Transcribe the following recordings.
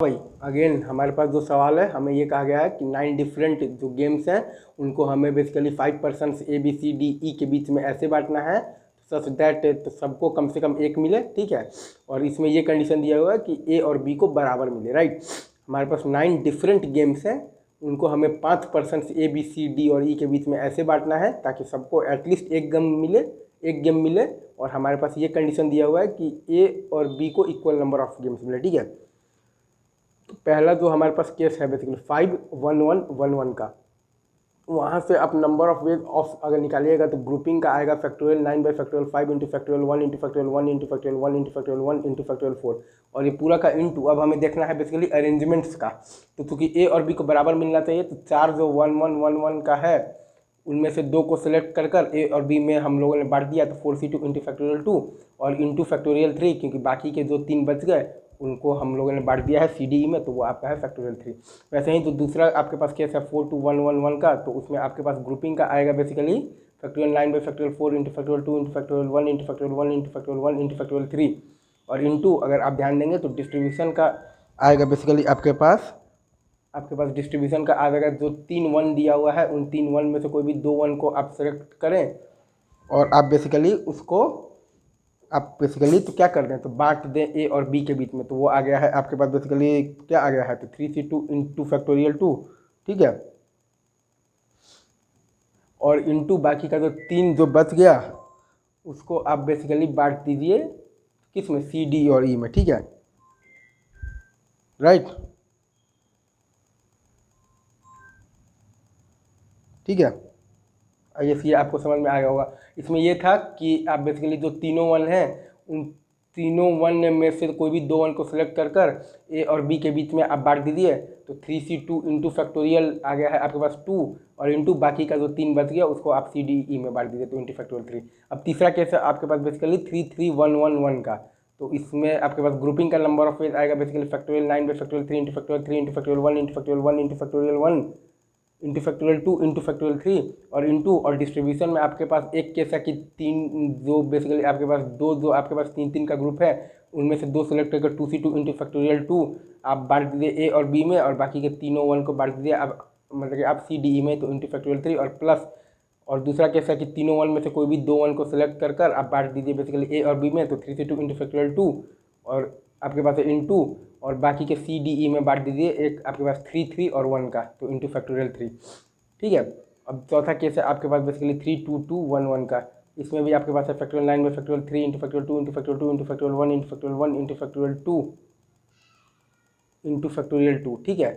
भाई अगेन हमारे पास जो सवाल है, हमें ये कहा गया है कि 9 डिफरेंट जो गेम्स हैं उनको हमें बेसिकली 5 पर्सन्स ABCDE के बीच में ऐसे बांटना है सच दैट तो सबको कम से कम एक मिले, ठीक है। और इसमें ये कंडीशन दिया हुआ है कि A और B को बराबर मिले, राइट। हमारे पास 9 डिफरेंट गेम्स हैं, उनको हमें 5 पर्सन्स ABCD और E के बीच में ऐसे बांटना है ताकि सबको एटलीस्ट एक गेम मिले। और हमारे पास ये कंडीशन दिया हुआ है कि A और B को इक्वल नंबर ऑफ गेम्स मिले, ठीक है। तो पहला जो हमारे पास केस है बेसिकली 5 1 1 1 1 का, वहाँ से आप नंबर ऑफ वेज ऑफ अगर निकालिएगा तो ग्रुपिंग का आएगा factorial 9 by factorial 5 into factorial 1 into factorial 1 into factorial 1 into factorial 1 into factorial 4, और ये पूरा का इंटू अब हमें देखना है बेसिकली अरेंजमेंट्स का। तो क्योंकि ए और बी को बराबर मिलना चाहिए तो चार जो 1 1 1 1 का है उनमें से दो को सिलेक्ट कर ए और बी में हम लोगों ने बांट दिया, तो 4C2 इंटू फैक्टोरियल 2 और इंटू फैक्टोरियल 3, क्योंकि बाकी के जो 3 बच गए उनको हम लोगों ने बांट दिया है CDE में, तो वो आपका है फैक्टोरियल 3। वैसे ही जो दूसरा आपके पास केस है 4 2 1 1 1 का, तो उसमें आपके पास ग्रुपिंग का आएगा basically factorial 9 by factorial 4 into factorial 2 into factorial 1 into factorial 1 into factorial 1 into factorial 3, और इंटू अगर आप ध्यान देंगे तो डिस्ट्रीब्यूशन का आएगा बेसिकली आपके पास डिस्ट्रीब्यूशन का आ जाएगा। जो 3 1 दिया हुआ है उन 3 1 में से कोई भी 2 1 को आप सेलेक्ट करें और आप बेसिकली उसको तो क्या कर दें, तो बांट दें ए और बी के बीच में, तो वो आ गया है आपके पास बेसिकली क्या आ गया है, तो 3C2 इंटू फैक्टोरियल 2, ठीक है। और इंटू बाकी का जो 3 जो बच गया उसको आप बेसिकली बांट दीजिए किस में, CD और E में, ठीक है, राइट, ठीक है। ये आपको समझ में आया होगा। इसमें ये था कि आप बेसिकली जो तीनों वन हैं उन तीनों वन में से कोई भी 2 वन को सिलेक्ट कर ए और बी के बीच में आप बांट दीजिए, तो 3C2 इंटू फैक्टोरियल आ गया है आपके पास 2, और इंटू बाकी का जो 3 बच गया उसको आप CDE में बांट दीजिए, तो इंटू फैक्टोरियल 3। अब तीसरा केस है आपके पास बेसिकली 3 3 1 1 1 का, तो इसमें आपके पास ग्रुपिंग का नंबर ऑफ वेज आएगा basically factorial 9 by factorial 3 into factorial 3 into factorial 1 into factorial 1 into factorial 1 into factorial 2 into factorial 3 और इंटू, और डिस्ट्रीब्यूशन में आपके पास एक केस है कि 3 जो बेसिकली आपके पास दो जो आपके पास 3 3 का ग्रुप है उनमें से 2 सेलेक्ट करके 2C2 इंटू फैक्टोरियल 2 आप बांट दीजिए ए और बी में, और बाकी के तीनों 1 को बांट दीजिए आप मतलब कि आप CDE में, तो इंटू फैक्टोरियल 3 और प्लस, और दूसरा केस है कि तीनों 1 में से कोई भी 2 1 को सिलेक्ट कर आप बांट दीजिए बेसिकली ए और बी में, तो 3C2 इंटू फैक्टोरियल 2 और आपके पास है इंटू, और बाकी के CDE में बांट दीजिए एक आपके पास 3 3 और 1 का, तो इंटू फैक्टोरियल 3, ठीक है। अब चौथा केस है आपके पास बेसिकली 3 2 2 1 1 का, इसमें भी आपके पास है factorial 9 by factorial 3 into factorial 2 into factorial 2 into factorial 1 into factorial 1 into factorial 2 into factorial 2, ठीक है।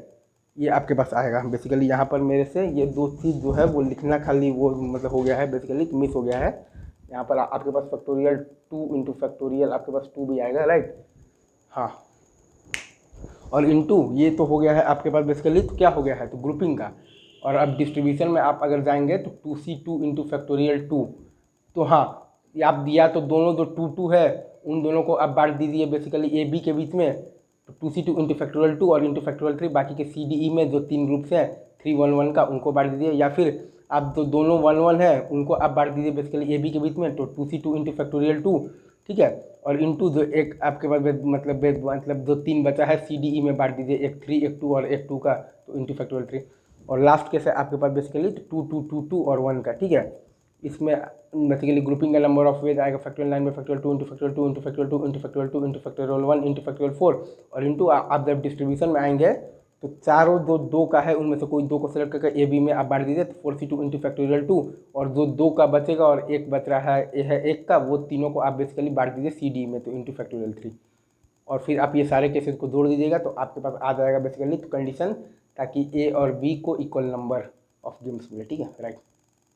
ये आपके पास आएगा बेसिकली। यहाँ पर मेरे से ये दो चीज़ जो है वो लिखना खाली वो मतलब हो गया है बेसिकली, मिस हो गया है। यहाँ पर आपके पास फैक्टोरियल 2 इंटू फैक्टोरियल आपके पास 2 भी आएगा, राइट, हाँ, और इंटू ये तो हो गया है आपके पास बेसिकली, तो क्या हो गया है, तो ग्रुपिंग का। और अब डिस्ट्रीब्यूशन में आप अगर जाएंगे तो 2C2 इंटू फैक्टोरियल 2, तो हाँ ये आप दिया तो दोनों जो 2 2 है उन दोनों को आप बांट दीजिए बेसिकली ए बी के बीच में, तो 2C2 इंटू फैक्टोरियल 2 और इंटू फैक्टोरियल 3, बाकी के CDE में जो 3 ग्रुप्स हैं 3 1 1 का उनको बांट दीजिए, या फिर आप जो दोनों 1 1 है उनको आप बांट दीजिए बेसिकली ए बी के बीच में, तो 2C2 इंटू फैक्टोरियल 2, ठीक है। और इंटू जो एक आपके पास मतलब जो 3 बचा है CDE में बांट दीजिए, एक 3 एक 2 और एक 2 का, तो इंटू फैक्टोरियल 3। और लास्ट केस है आपके पास बेसिकली 2 2 2 2 और 1 का, ठीक है। इसमें बेसिकली ग्रुपिंग का नंबर ऑफ वेज आएगा factorial 9 by factorial 2 into factorial 2 into factorial 2 into factorial 2 into factorial 1 into factorial 4, और इंटू आप जब डिस्ट्रीब्यूशन में आएंगे तो चारों जो 2 का है उनमें से कोई 2 को सेलेक्ट करके ए बी में आप बांट दीजिए, तो 4C2 इंटू फैक्टोरियल 2, और जो 2 का बचेगा और एक बच रहा है 1 का, वो तीनों को आप बेसिकली बांट दीजिए CDE में, तो इंटू फैक्टोरियल 3। और फिर आप ये सारे केसेस को जोड़ दीजिएगा तो आपके पास आ जाएगा बेसिकली तो कंडीशन, ताकि ए और बी को इक्वल नंबर ऑफ गेम्स मिले, ठीक है, राइट।